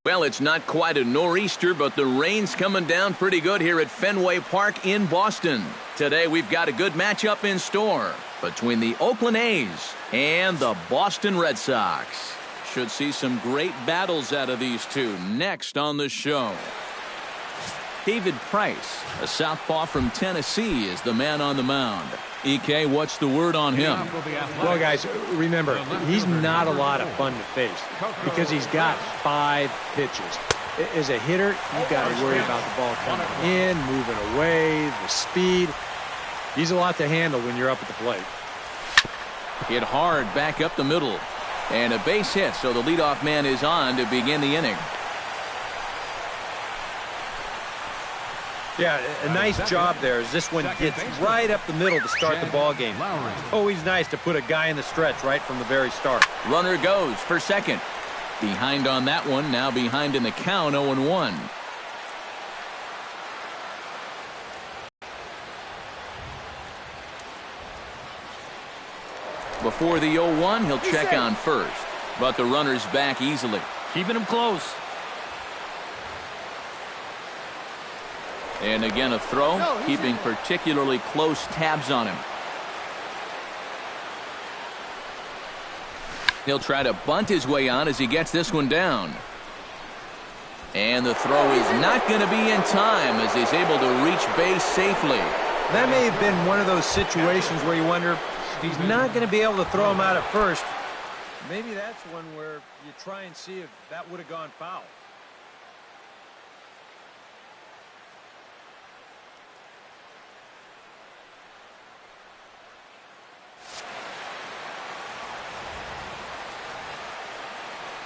Well, it's not quite a nor'easter, but the rain's coming down pretty good here at Fenway Park in Boston. Today, we've got a good matchup in store between the Oakland A's and the Boston Red Sox. Should see some great battles out of these two next on the show. David Price, a southpaw from Tennessee, is the man on the mound. EK, what's the word on him? Well, guys, remember, he's not a lot of fun to face because he's got 5 pitches. As a hitter, you've got to worry about the ball coming in, moving away, the speed. He's a lot to handle when you're up at the plate. Hit hard back up the middle. And a base hit, so the leadoff man is on to begin the inning. Yeah, a nice job there as this one gets right up the middle to start the ball game. Always nice to put a guy in the stretch right from the very start. Runner goes for second. Behind on that one, now behind in the count, 0-1. Before the 0-1, he'll check on first. But the runner's back easily. Keeping him close. And again a throw, keeping particularly close tabs on him. He'll try to bunt his way on as he gets this one down. And the throw is not going to be in time as he's able to reach base safely. That may have been one of those situations where you wonder, if he's not going to be able to throw him out at first, maybe that's one where you try and see if that would have gone foul.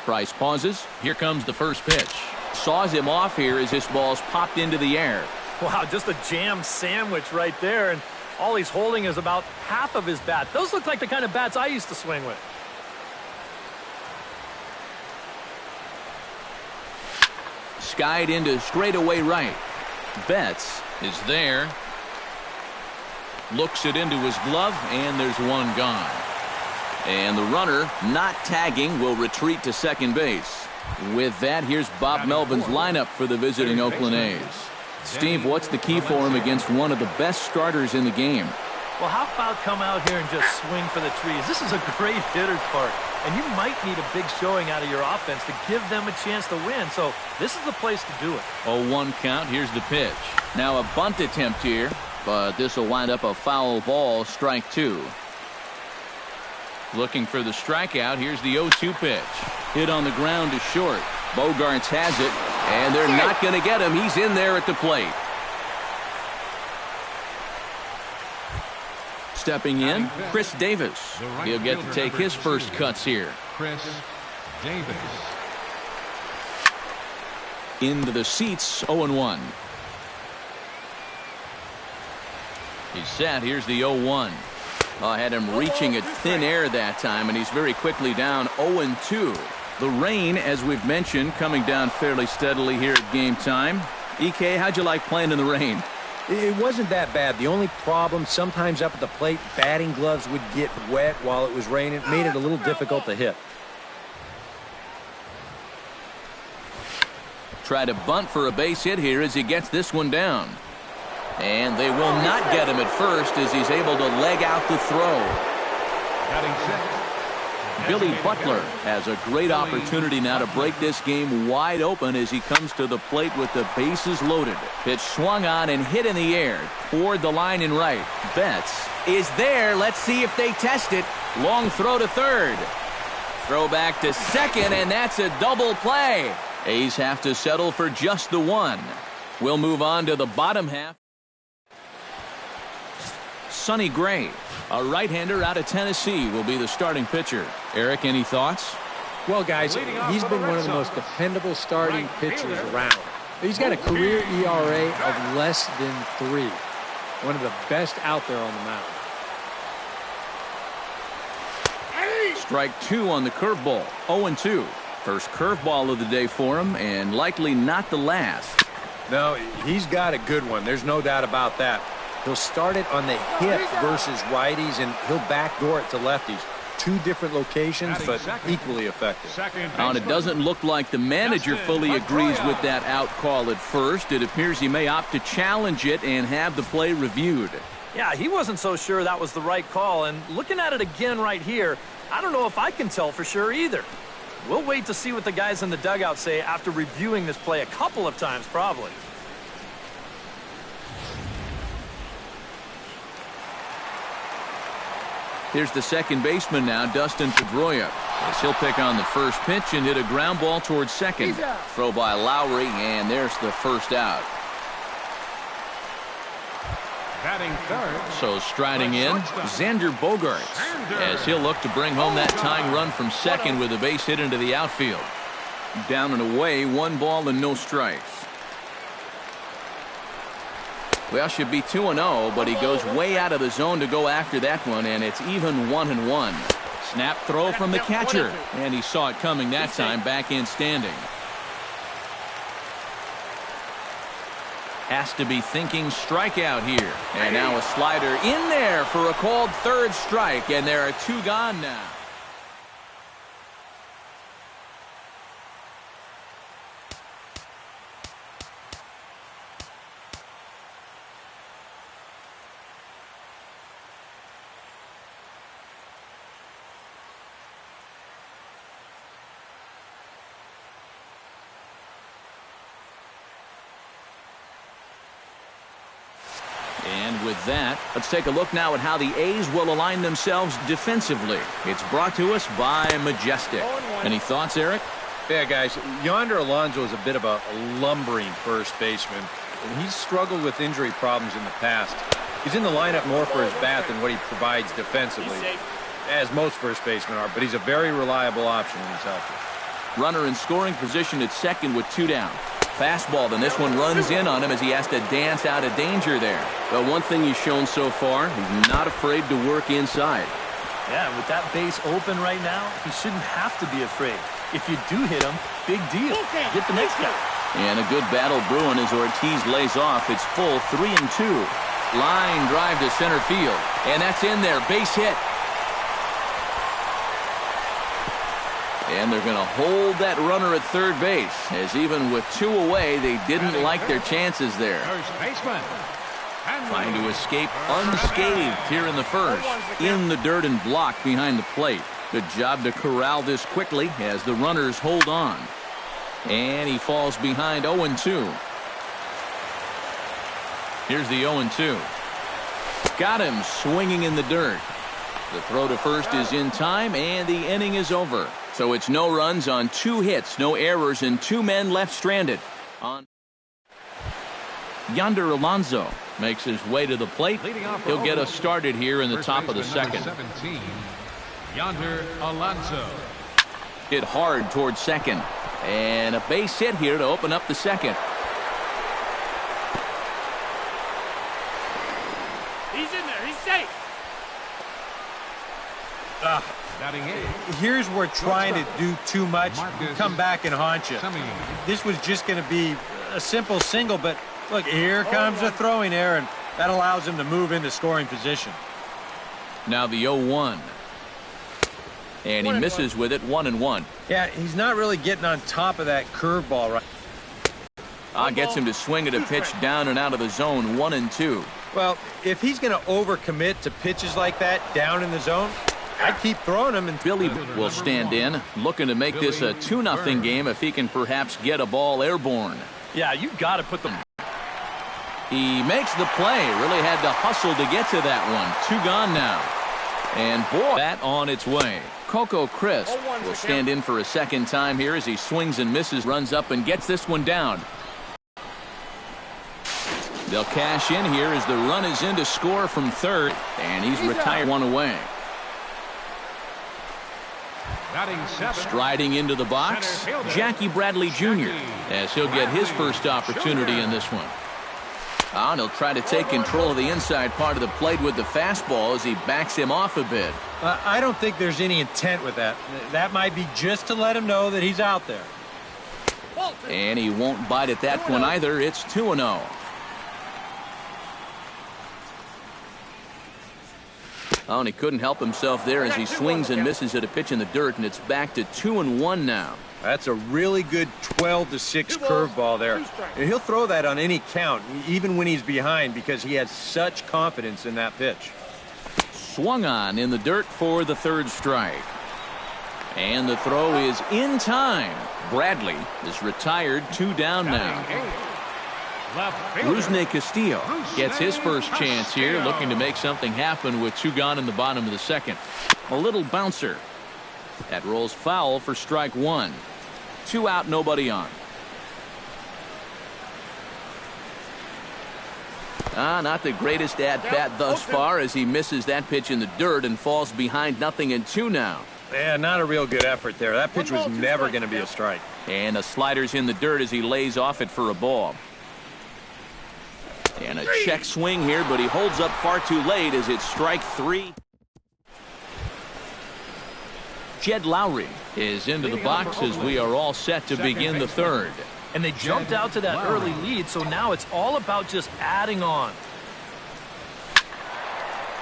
Price pauses. Here comes the first pitch. Saws him off here as this ball's popped into the air. Wow, just a jam sandwich right there, and all he's holding is about half of his bat. Those look like the kind of bats I used to swing with. Skied into straightaway right. Betts is there. Looks it into his glove, and there's one gone. And the runner, not tagging, will retreat to second base. With that, here's Bob Melvin's lineup for the visiting Oakland A's. Steve, what's the key for him against one of the best starters in the game? Well, how about come out here and just swing for the trees? This is a great hitter's park, and you might need a big showing out of your offense to give them a chance to win. So this is the place to do it. 0-1 count. Here's the pitch. Now a bunt attempt here, but this will wind up a foul ball, strike 2. Looking for the strikeout. Here's the 0-2 pitch. Hit on the ground to short. Bogarts has it, and they're not going to get him. He's in there at the plate. Stepping in, Chris Davis. He'll get to take his first cuts here. Chris Davis. Into the seats, 0-1. He's set. Here's the 0-1. I had him reaching at thin air that time, and he's very quickly down 0-2. The rain, as we've mentioned, coming down fairly steadily here at game time. EK, how'd you like playing in the rain? It wasn't that bad. The only problem, sometimes up at the plate, batting gloves would get wet while it was raining. It made it a little difficult to hit. Try to bunt for a base hit here as he gets this one down. And they will not get him at first as he's able to leg out the throw. Billy Butler has a great opportunity now to break this game wide open as he comes to the plate with the bases loaded. Pitch swung on and hit in the air toward the line in right. Betts is there. Let's see if they test it. Long throw to third. Throw back to second, and that's a double play. A's have to settle for just the one. We'll move on to the bottom half. Sonny Gray, a right-hander out of Tennessee, will be the starting pitcher. Eric, any thoughts? Well, guys, he's been one of the most dependable starting pitchers around. He's got a career ERA of less than 3. One of the best out there on the mound. Strike 2 on the curveball. 0-2. First curveball of the day for him, and likely not the last. No, he's got a good one. There's no doubt about that. He'll start it on the hip versus righties, and he'll backdoor it to lefties. two different locations, but equally effective. And it doesn't look like the manager fully agrees with that out call at first. It appears he may opt to challenge it and have the play reviewed. Yeah, he wasn't so sure that was the right call, and looking at it again right here, I don't know if I can tell for sure either. We'll wait to see what the guys in the dugout say after reviewing this play a couple of times, probably. Here's the second baseman now, Dustin Pedroia. As he'll pick on the first pitch and hit a ground ball towards second. Throw by Lowry, and there's the first out. Batting third. So striding in, Xander Bogaerts, as he'll look to bring home that tying run from second with a base hit into the outfield. Down and away, 1 ball and no strikes. Well, should be 2-0, but he goes way out of the zone to go after that one, and it's even 1-1. Snap throw from the catcher, and he saw it coming that time, back in standing. Has to be thinking strikeout here. And now a slider in there for a called third strike, and there are 2 gone now. And with that, let's take a look now at how the A's will align themselves defensively. It's brought to us by Majestic. Any thoughts, Eric? Yeah, guys, Yonder Alonso is a bit of a lumbering first baseman, and he's struggled with injury problems in the past. He's in the lineup more for his bat than what he provides defensively, as most first basemen are, but he's a very reliable option when he's healthy. Runner in scoring position at second with 2 down. Fastball, then this one runs in on him as he has to dance out of danger there. But one thing he's shown so far, he's not afraid to work inside. Yeah, with that base open right now, he shouldn't have to be afraid. If you do hit him, big deal. Get the next guy. And a good battle brewing as Ortiz lays off. It's full 3-2. Line drive to center field. And that's in there. Base hit. And they're going to hold that runner at third base, as even with 2 away, they didn't like their chances there. First baseman. Trying to escape unscathed here in the first. In the dirt and blocked behind the plate. Good job to corral this quickly as the runners hold on. And he falls behind 0-2. Here's the 0-2. Got him swinging in the dirt. The throw to first is in time, and the inning is over. So it's no runs on 2 hits, no errors, and 2 men left stranded. Yonder Alonso makes his way to the plate. He'll get us started here in the top of the second. 17, Yonder Alonso. Hit hard towards second. And a base hit here to open up the second. He's in there. He's safe. Here's where trying to do too much come back and haunt you. This was just going to be a simple single, but look, here comes a throwing error, and that allows him to move into scoring position. Now the 0-1. And he misses with it, 1-1. Yeah, he's not really getting on top of that curveball right. Gets him to swing at a pitch down and out of the zone, 1-2. Well, if he's going to overcommit to pitches like that down in the zone, I'd keep throwing him. And Billy will stand in, looking to make this a 2-0 game if he can perhaps get a ball airborne. Yeah, you got to put them. He makes the play. Really had to hustle to get to that one. 2 gone now. And boy, that on its way. Coco Crisp will stand in for a second time here as he swings and misses, runs up and gets this one down. They'll cash in here as the run is in to score from third, and he's retired 1 away. Striding into the box, Jackie Bradley Jr. as he'll get his first opportunity in this one. And he'll try to take control of the inside part of the plate with the fastball as he backs him off a bit. I don't think there's any intent with that. That might be just to let him know that he's out there. And he won't bite at that one either. It's 2-0. Oh, and he couldn't help himself there as he swings and misses at a pitch in the dirt, and it's back to 2-1 now. That's a really good 12-6 curveball there. He'll throw that on any count, even when he's behind, because he has such confidence in that pitch. Swung on in the dirt for the third strike. And the throw is in time. Bradley is retired, 2 down now. Rusney Castillo gets his first chance here, looking to make something happen with 2 gone in the bottom of the second. A little bouncer. That rolls foul for strike 1. 2 out, nobody on. Not the greatest at-bat thus far as he misses that pitch in the dirt and falls behind 0-2 now. Yeah, not a real good effort there. That pitch was never going to be a strike. And the slider's in the dirt as he lays off it for a ball. And a check swing here, but he holds up far too late as it's strike 3. Jed Lowry is into the box as we are all set to begin the third. And they jumped out to that early lead, so now it's all about just adding on.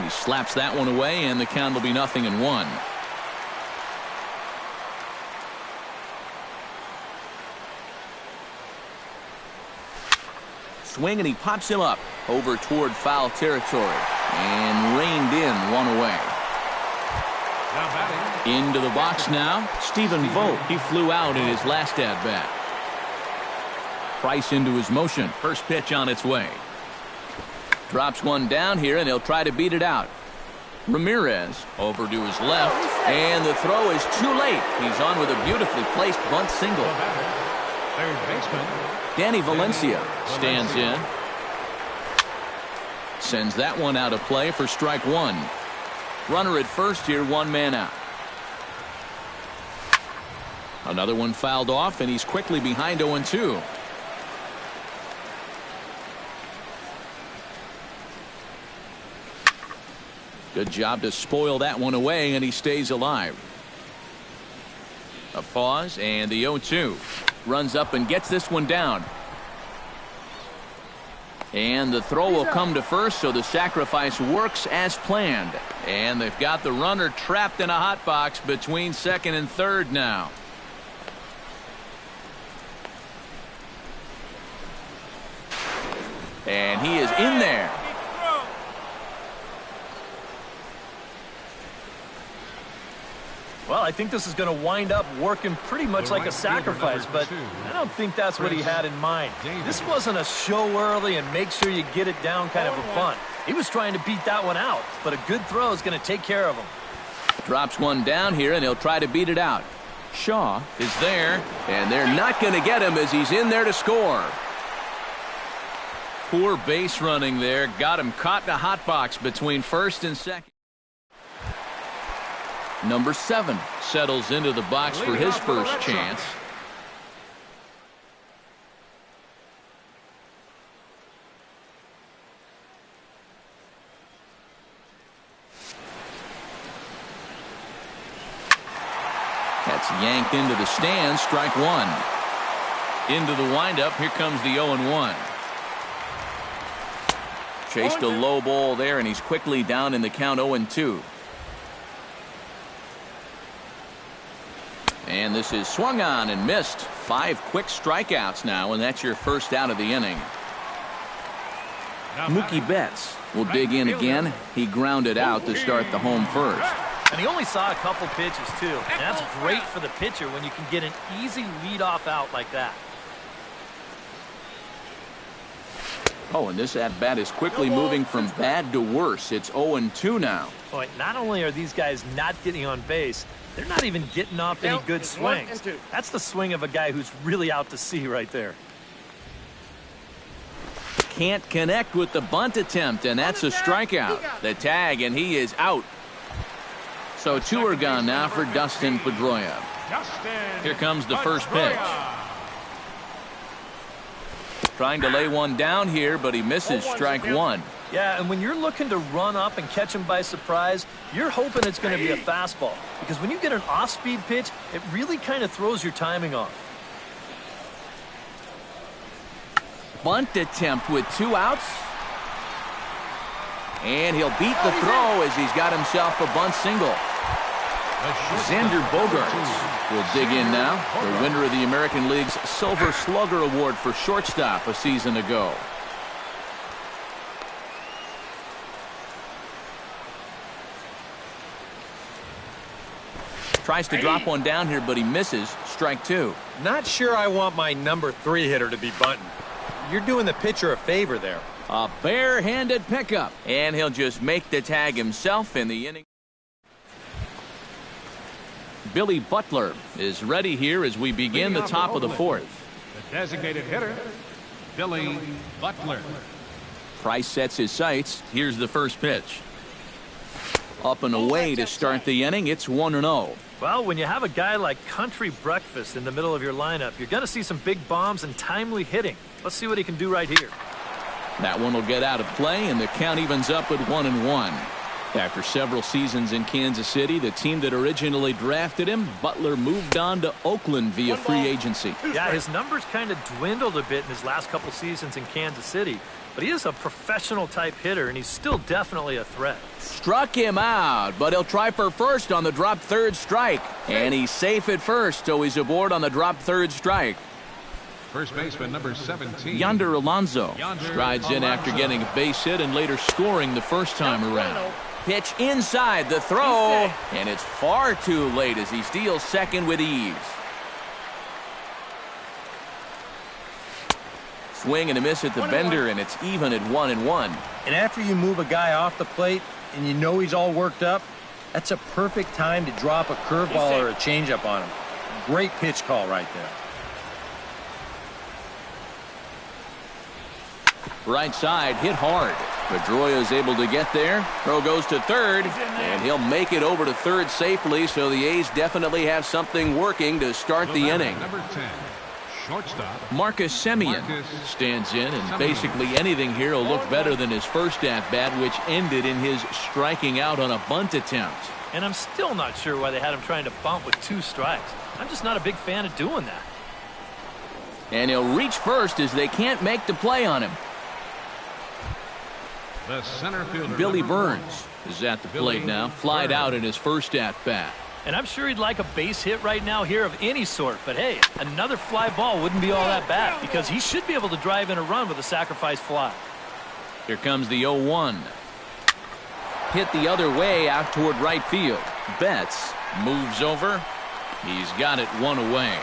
He slaps that one away, and the count will be 0-1. Swing, and he pops him up over toward foul territory and reined in, 1 away. Into the box now, Stephen Vogt. He flew out in his last at-bat. Price into his motion. First pitch on its way. Drops one down here, and he'll try to beat it out. Ramirez over to his left, and the throw is too late. He's on with a beautifully placed bunt single. Third baseman Danny Valencia stands in. Sends that one out of play for strike 1. Runner at first here, 1 man out. Another one fouled off, and he's quickly behind 0-2. Good job to spoil that one away, and he stays alive. A pause, and the 0-2. Runs up and gets this one down. And the throw will come to first, so the sacrifice works as planned. And they've got the runner trapped in a hot box between second and third now. And he is in there. Well, I think this is going to wind up working pretty much like a sacrifice, but I don't think that's what he had in mind. This wasn't a show early and make sure you get it down kind of a bunt. He was trying to beat that one out, but a good throw is going to take care of him. Drops one down here, and he'll try to beat it out. Shaw is there, and they're not going to get him as he's in there to score. Poor base running there. Got him caught in a hot box between first and second. Number 7 settles into the box for his first chance. That's yanked into the stands. Strike 1. Into the windup. Here comes the 0-1. Chased a low ball there, and he's quickly down in the count 0-2. And this is swung on and missed. 5 quick strikeouts now, and that's your first out of the inning. Mookie Betts will dig in again. He grounded out to start the home first. And he only saw a couple pitches, too. And that's great for the pitcher when you can get an easy leadoff out like that. Oh, and this at-bat is quickly moving from bad to worse. It's 0-2 now. Boy, not only are these guys not getting on base, they're not even getting off any good swings. That's the swing of a guy who's really out to sea right there. Can't connect with the bunt attempt, and that's a strikeout. The tag, and he is out. So 2 are gone now for Dustin Pedroia. Here comes the first pitch. Trying to lay one down here, but he misses. Strike 1. Yeah, and when you're looking to run up and catch him by surprise, you're hoping it's going to be a fastball. Because when you get an off-speed pitch, it really kind of throws your timing off. Bunt attempt with 2 outs. And he'll beat the throw as he's got himself a bunt single. Xander Bogaerts will dig in now, the winner of the American League's Silver Slugger Award for shortstop a season ago. Tries to drop one down here, but he misses. Strike two. Not sure I want my number 3 hitter to be bunting. You're doing the pitcher a favor there. A bare-handed pickup. And he'll just make the tag himself in the inning. Billy Butler is ready here as we begin the top of the fourth. The designated hitter, Billy Butler. Price sets his sights. Here's the first pitch. Up and away to start the inning. It's 1-0. Well, when you have a guy like Country Breakfast in the middle of your lineup, you're going to see some big bombs and timely hitting. Let's see what he can do right here. That one will get out of play, and the count evens up at 1-1. After several seasons in Kansas City, the team that originally drafted him, Butler moved on to Oakland via free agency. Yeah, his numbers kind of dwindled a bit in his last couple seasons in Kansas City, but he is a professional type hitter, and he's still definitely a threat. Struck him out, but he'll try for first on the drop third strike. And he's safe at first, so he's aboard on the drop third strike. First baseman number 17. Yonder Alonso strides in after getting a base hit and later scoring the first time around. Pitch inside the throw, and it's far too late as he steals second with ease. Swing and a miss at the bender, and it's even at 1-1. And after you move a guy off the plate and you know he's all worked up, that's a perfect time to drop a curveball or a changeup on him. Great pitch call right there. Right side, hit hard. Pedroia is able to get there. Throw goes to third, and he'll make it over to third safely, so the A's definitely have something working to start the inning. Number 10, shortstop Marcus Semien stands in, and basically anything here will look better than his first at-bat, which ended in his striking out on a bunt attempt. And I'm still not sure why they had him trying to bunt with 2 strikes. I'm just not a big fan of doing that. And he'll reach first as they can't make the play on him. The center fielder, Billy Burns is at the plate now, flied out in his first at-bat. And I'm sure he'd like a base hit right now here of any sort, but hey, another fly ball wouldn't be all that bad because he should be able to drive in a run with a sacrifice fly. Here comes the 0-1. Hit the other way out toward right field. Betts moves over. He's got it one away.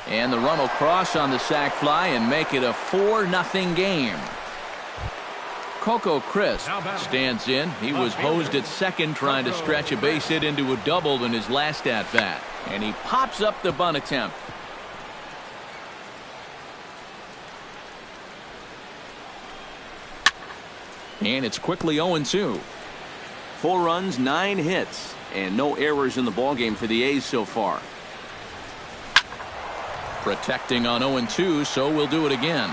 And the run will cross on the sac fly and make it a 4-0 game. Coco Crisp stands in. He was hosed at second trying to stretch a base hit into a double in his last at-bat. And he pops up the bunt attempt. And it's quickly 0-2. 4 runs, 9 hits, and no errors in the ballgame for the A's so far. Protecting on 0-2, so we'll do it again.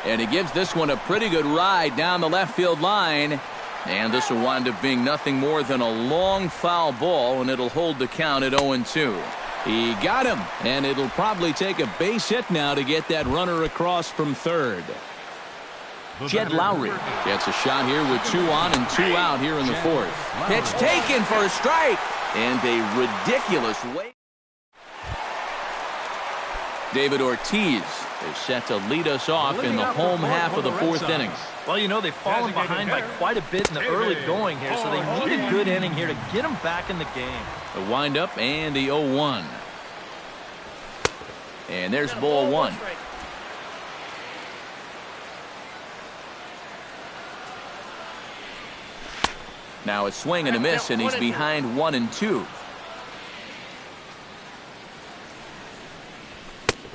And he gives this one a pretty good ride down the left field line. And this will wind up being nothing more than a long foul ball, and it'll hold the count at 0-2. He got him, and it'll probably take a base hit now to get that runner across from third. Jed Lowry gets a shot here with 2 on and 2 out here in the fourth. Pitch taken for a strike, and a ridiculous way. David Ortiz is set to lead us off in the home half of the fourth inning. Well, you know, they've fallen behind by quite a bit in the early going here, so they need a good inning here to get them back in the game. The windup and the 0-1. And there's ball 1. Now a swing and a miss, and he's behind 1-2.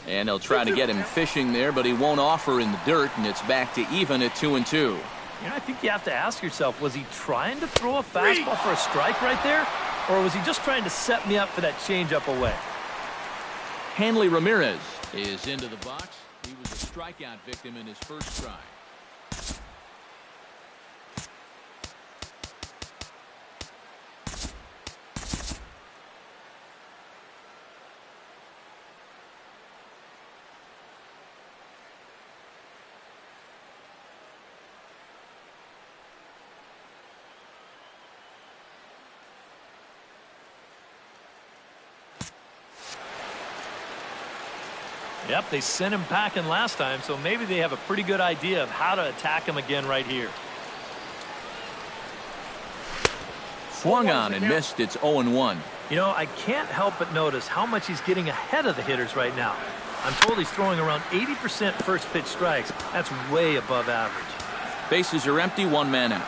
And they'll try to get him fishing there, but he won't offer in the dirt, and it's back to even at 2-2. You know, I think you have to ask yourself, was he trying to throw a fastball for a strike right there? Or was he just trying to set me up for that changeup away? Hanley Ramirez is into the box. He was a strikeout victim in his first try. Yep, they sent him packing last time, so maybe they have a pretty good idea of how to attack him again right here. Swung on and missed. It's 0-1. You know, I can't help but notice how much he's getting ahead of the hitters right now. I'm told he's throwing around 80% first pitch strikes. That's way above average. Bases are empty, one man out.